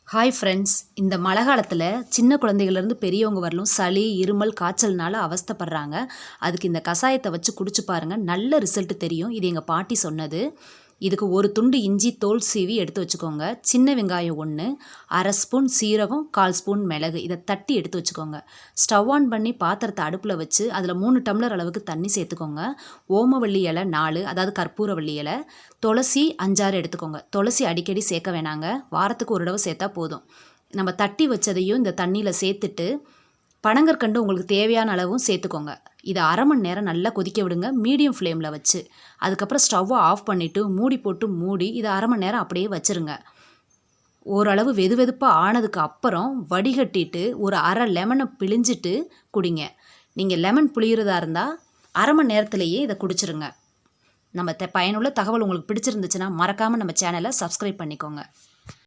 Hi friends, இந்த மழை காலத்தில் சின்ன குழந்தைகள்லேருந்து பெரியவங்க வரலும் சளி இருமல் காய்ச்சல்னால அவஸ்தைப்படுறாங்க. அதுக்கு இந்த கஷாயத்தை வச்சு குடிச்சு பாருங்கள், நல்ல ரிசல்ட் தெரியும். இது எங்கள் பாட்டி சொன்னது. இதுக்கு ஒரு துண்டு இஞ்சி தோல் சீவி எடுத்து வச்சுக்கோங்க. சின்ன வெங்காயம் 1, அரை ஸ்பூன் சீரகம், 1/4 ஸ்பூன் மிளகு, இதை தட்டி எடுத்து வச்சுக்கோங்க. ஸ்டவ் ஆன் பண்ணி பாத்திரத்தை அடுப்பில் வச்சு அதில் 3 டம்ளர் அளவுக்கு தண்ணி சேர்த்துக்கோங்க. ஓமவல்லி இலை 4, அதாவது கற்பூரவள்ளி இலை, துளசி 5-6 எடுத்துக்கோங்க. துளசி அடிக்கடி சேர்க்க வேணாங்க, வாரத்துக்கு ஒரு தடவை சேர்த்தா போதும். நம்ம தட்டி வச்சதையும் இந்த தண்ணியில் சேர்த்துட்டு பனங்கற்கண்டு உங்களுக்கு தேவையான அளவும் சேர்த்துக்கோங்க. இதை அரை மணி நேரம் நல்லா கொதிக்க விடுங்க, மீடியம் ஃப்ளேமில் வச்சு. அதுக்கப்புறம் ஸ்டவ்வை ஆஃப் பண்ணிவிட்டு மூடி போட்டு மூடி இதை அரை மணி நேரம் அப்படியே வச்சுருங்க. ஓரளவு வெது வெதுப்பாக ஆனதுக்கு அப்புறம் வடிகட்டிட்டு ஒரு அரை லெமனை பிழிஞ்சிட்டு குடிங்க. நீங்கள் லெமன் புளியறதா இருந்தால் அரை மணி நேரத்துலேயே இதை குடிச்சிருங்க. நம்ம பயனுள்ள தகவல் உங்களுக்கு பிடிச்சிருந்துச்சுன்னா மறக்காமல் நம்ம சேனலை சப்ஸ்கிரைப் பண்ணிக்கோங்க.